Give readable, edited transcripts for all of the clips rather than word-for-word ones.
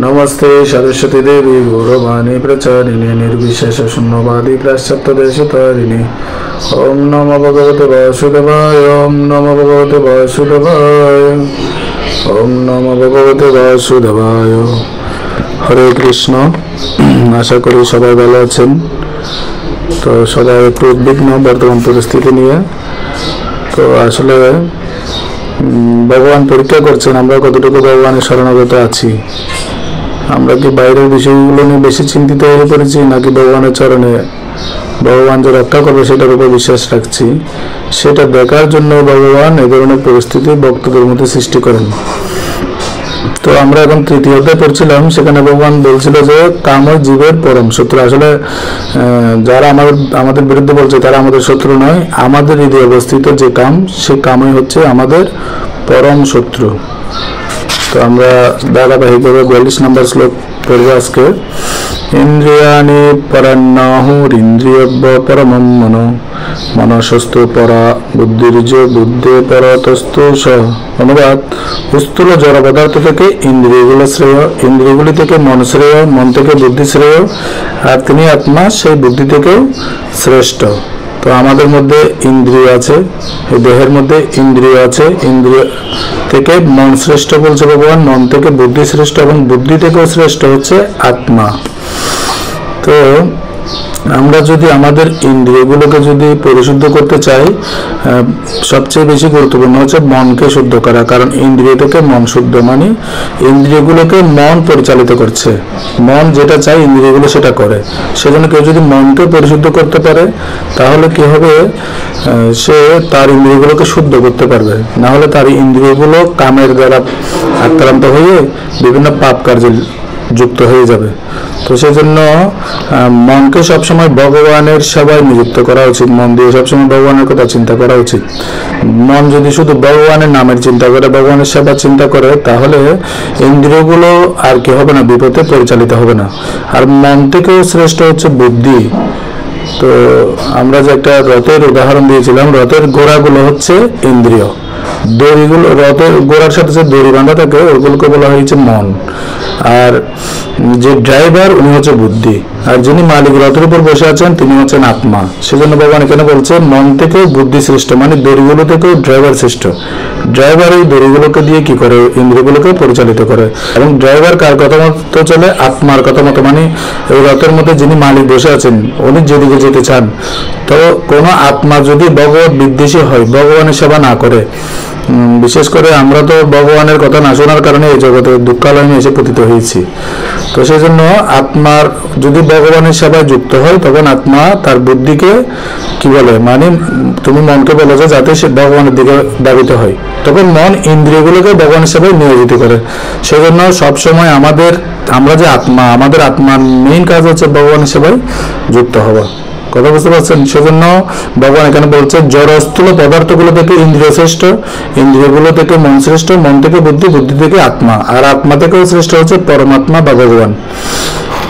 नमस्ते सरस्वती देवी गौरवाणी प्रचारिणे निर्विशेष शून्यवादी पाश्चात्यदेशतारिणे ओम नमो भगवते वासुदेवाय ओम नमो भगवते वासुदेवाय ओम नमो भगवते वासुदेवाय। हरे कृष्ण। आशा करी सबाई भालो आছেন। तो सबाई একটু উদ্বিগ্ন বর্তমান পরিস্থিতি নিয়ে। তো আসলে ভগবান পরীক্ষা করছেন আমরা কতটুকু ভগবানের শরণাগত আছি। আমরা কি বাইরের বিষয়গুলো নিয়ে বেশি চিন্তিত হয়ে পড়েছি নাকি ভগবানের চরণে ভগবান যে রক্ষা করবে সেটার উপর বিশ্বাস রাখছি, সেটা দেখার জন্য ভগবান এই ধরনের পরিস্থিতি ভক্তদের মধ্যে সৃষ্টি করেন। তো আমরা এখন তৃতীয় অধ্যায় পড়ছিলাম, সেখানে ভগবান বলছিল যে কামই জীবের পরম শত্রু। আসলে যারা আমাদের বিরুদ্ধে বলছে তারা আমাদের শত্রু নয়, আমাদের হৃদয়ে অবস্থিত যে কাম, সে কামই হচ্ছে আমাদের পরম শত্রু। তো আমরা ধারাবাহিকভাবে 42 নম্বর শ্লোক পড়ব আজকে। ইন্দ্রিয়াণি পরান্নাহুরিন্দ্রিয়ব্য পরমম মনো মনসস্তু পরা বুদ্ধির্য বুদ্ধে পরতস্তু স। অনুবাদ: স্থূল জড় পদার্থ থেকে ইন্দ্রিয়গুলো শ্রেয়, ইন্দ্রিয়গুলি থেকে মন শ্রেয়, মন থেকে বুদ্ধি শ্রেয়, আর তিনি আত্মা সেই বুদ্ধি থেকেও শ্রেষ্ঠ। তো আমাদের মধ্যে ইন্দ্রিয় আছে, এই দেহের মধ্যে ইন্দ্রিয় আছে, ইন্দ্রিয় থেকে মন শ্রেষ্ঠ বলছে ভগবান, মন থেকে বুদ্ধি শ্রেষ্ঠ এবং বুদ্ধি থেকেও শ্রেষ্ঠ হচ্ছে আত্মা। তো আমরা যদি আমাদের ইন্দ্রিয়গুলোকে যদি পরিশুদ্ধ করতে চাই, সবচেয়ে বেশি গুরুত্বপূর্ণ হচ্ছে মনকে শুদ্ধ করা। কারণ ইন্দ্রিয় থেকে মন শুদ্ধ, মানে ইন্দ্রিয়গুলোকে মন পরিচালিত করছে, মন যেটা চাই ইন্দ্রিয়গুলো সেটা করে। সেজন্য কেউ যদি মনকে পরিশুদ্ধ করতে পারে তাহলে কি হবে, সে তার ইন্দ্রিয়গুলোকে শুদ্ধ করতে পারবে। না হলে তার ইন্দ্রিয়গুলো কামের দ্বারা আক্রান্ত হয়ে বিভিন্ন পাপ কার্যে যুক্ত হয়ে যাবে। তো সেজন্য মনকে সবসময় ভগবানের সেবায় নিযুক্ত করা উচিত, মন দিয়ে সবসময় ভগবানের কথা চিন্তা করা উচিত। মন যদি শুধু ভগবানের নামের চিন্তা করে, ভগবানের সেবা চিন্তা করে, তাহলে ইন্দ্রিয়গুলো আর কি হবে না, বিপথে পরিচালিত হবে না। আর মন থেকেও শ্রেষ্ঠ হচ্ছে বুদ্ধি। তো আমরা যে একটা রথের উদাহরণ দিয়েছিলাম, রথের ঘোড়াগুলো হচ্ছে ইন্দ্রিয়, দড়িগুলো রথের ঘোড়ার সাথে যে দড়ি বাঁধা থাকে ওগুলোকে বলা হয়েছে মন, আর যে ড্রাইভার উনি হচ্ছে বুদ্ধি, আর যিনি মালিক রথের উপর বসে আছেন তিনি হচ্ছেন আত্মা। সেজন্য ভগবান এখানে বলছে মন থেকেও বুদ্ধি শ্রেষ্ঠ, মানে দড়িগুলো থেকেও ড্রাইভার শ্রেষ্ঠ। ড্রাইভার এই দড়িগুলোকে দিয়ে কি করে, ইন্দ্রিয়গুলোকে পরিচালিত করে। এবং ড্রাইভার কার কথা মতো চলে, আত্মার কথা মতো, মানে এই রথের মধ্যে যিনি মালিক বসে আছেন উনি যেদিকে যেতে চান। তো কোনো আত্মা যদি ভগবত বিদ্বেষী হয়, ভগবানের সেবা না করে, বিশেষ করে আমরা তো ভগবানের কথা না শোনার কারণে এই জগতে দুঃখালয়ে এসে পতিত হয়েছি। তো সেই জন্য আত্মার যদি ভগবানের সেবায় যুক্ত হয়, তখন আত্মা তার বুদ্ধিকে কি বলে, মানে তুমি মনকে বলো যে যাতে সে ভগবানের দিকে ধাবিত হয়, তখন মন ইন্দ্রিয়গুলোকে ভগবানের সেবায় নিয়োজিত করে। সেই জন্য সবসময় আমরা যে আত্মা, আমাদের আত্মার মেইন কাজ হচ্ছে ভগবানের সেবায় যুক্ত হওয়া। কথা বুঝতে পারছেন? সেজন্য ভগবান এখানে বলছে জড়স্থূল পদার্থগুলো থেকে ইন্দ্রিয় শ্রেষ্ঠ, ইন্দ্রিয়গুলো থেকে মন শ্রেষ্ঠ, মন থেকে বুদ্ধি, বুদ্ধি থেকে আত্মা, আর আত্মা থেকেও শ্রেষ্ঠ হচ্ছে পরমাত্মা বা ভগবান।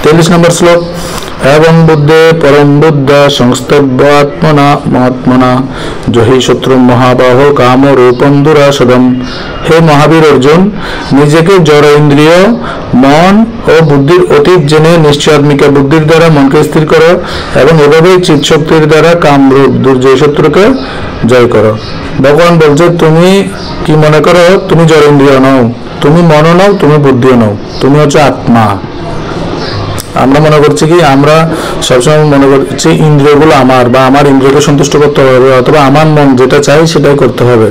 43 নম্বর শ্লোক। এবং বুদ্ধে পরম বুদ্ধ সংস্তব্য আত্মনা মহাত্মনা জহি শত্রু মহাবাহ কাম রূপম দুরাসদম। হে মহাবীর অর্জুন, নিজেকে জড় ইন্দ্রিয়, মন ও বুদ্ধির অতীত জেনে নিশ্চয়াত্মিকা বুদ্ধির দ্বারা মনকে স্থির করো এবং এভাবেই চিৎশক্তির দ্বারা কামরূপ দুর্জয় শত্রুকে জয় করো। ভগবান বলছে তুমি কি মনে করো তুমি জড় ইন্দ্রিয় নও, তুমি মনও নও, তুমি বুদ্ধিও নও, তুমি হচ্ছে আত্মা। আমরা মনে করছি কি, আমরা সবসময় মনে করছি ইন্দ্রিয়গুলো আমার, বা আমার ইন্দ্রিয়কে সন্তুষ্ট করতে হবে, অথবা আমার মন যেটা চাই সেটাই করতে হবে,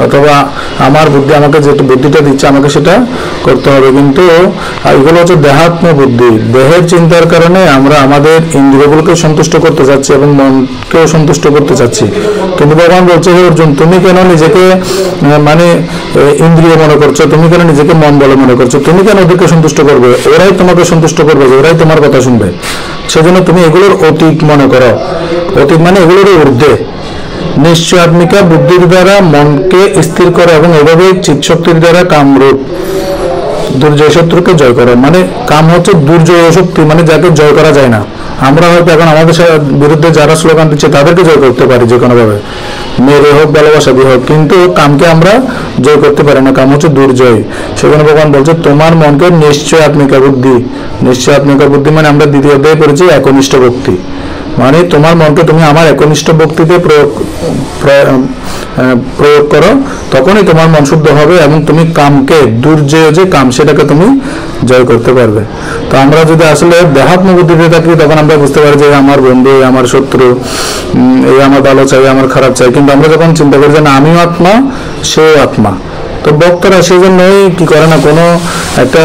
অথবা আমার বুদ্ধি আমাকে যে বুদ্ধিটা দিচ্ছে আমাকে সেটা করতে হবে। কিন্তু এগুলো হচ্ছে দেহাত্ম বুদ্ধি, দেহের চিন্তার কারণে আমরা আমাদের ইন্দ্রিয়গুলোকে সন্তুষ্ট করতে চাচ্ছি এবং মনকেও সন্তুষ্ট করতে চাচ্ছি। কিন্তু ভগবান বলছে হে অর্জুন, তুমি কেন নিজেকে মানে ইন্দ্রিয় মনে করছো, তুমি কেন নিজেকে মন বলে মনে করছো, তুমি কেন ওদেরকে সন্তুষ্ট করবে, ওরাই তোমাকে সন্তুষ্ট করবে, ওরাই তোমার কথা শুনবে। সেজন্য তুমি এগুলোর অতীত মনে করো, অতীত মানে এগুলোর ঊর্ধ্বে। নিশ্চয়াত্মিকা বুদ্ধির দ্বারা মনকে স্থির করো এবং এভাবে চিৎশক্তির দ্বারা কামরূপ দুর্জয় শত্রুকে জয় করো। মানে কাম হচ্ছে দুর্জয় শক্তি, মানে যাকে জয় করা যায় না, আমরা হয়তো এখন আমাদের বিরুদ্ধে যারা স্লোগান দিচ্ছে তাদেরকে জয় করতে পারি যে কোনোভাবে, মেরে হোক ভালোবাসা দিয়ে হোক, কিন্তু কামকে আমরা জয় করতে পারি না। কাম হচ্ছে দুর্জয়। সেখানে ভগবান বলছে তোমার মনকে নিশ্চয় আত্মিকা বুদ্ধি। নিশ্চয় আত্মিকা বুদ্ধি মানে আমরা দ্বিতীয় অধ্যায়ে পড়েছি একনিষ্ঠ ভক্তি, মানে তোমার মনকে তুমি আমার একনিষ্ঠ ভক্তিতে প্রয়োগ করো, তখনই তোমার মন শুদ্ধ হবে এবং তুমি কামকে, দুর্জয় যে কাম, সেটাকে তুমি জয় করতে পারবে। তো আমরা যদি আসলে দেহাত্ম বুদ্ধিতে থাকি তখন আমরা বুঝতে পারি যে আমার বন্ধু, আমার শত্রু, এই আমার ভালো চাই, আমার খারাপ চাই। কিন্তু আমরা যখন চিন্তা করি যে না আমিও আত্মা, সেও আত্মা, তো ভক্তরা সেই জন্যই কি করে না, কোনো একটা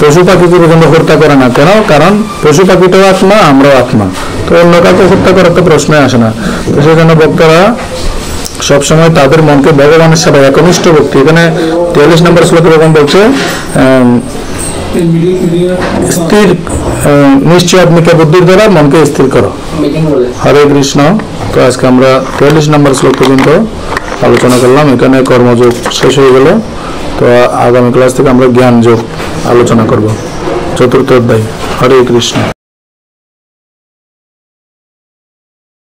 পশু পাখিকে পর্যন্ত হত্যা করে না। কেন? কারণ পশু পাখিটাও আত্মা, আমরাও আত্মা, তো অন্য কাউকে হত্যা করার তো প্রশ্নই আসে না। তো সেই জন্য ভক্তরা সবসময় তাদের মনকে ভগবানের সাথে একনিষ্ঠ ভক্তি। এখানে 43 নম্বর শ্লোকে ভগবান বলছে স্থির, নিশ্চয় আত্মিকা বুদ্ধির দ্বারা মনকে স্থির করো। হরে কৃষ্ণ। তো আজকে আমরা 43 নম্বর শ্লোক পর্যন্ত আলোচনা করলাম। এখানে কর্মযোগ শেষ হয়ে গেল। তো আগামী ক্লাস থেকে আমরা জ্ঞান যোগ আলোচনা করব, 4th অধ্যায়। হরে কৃষ্ণ।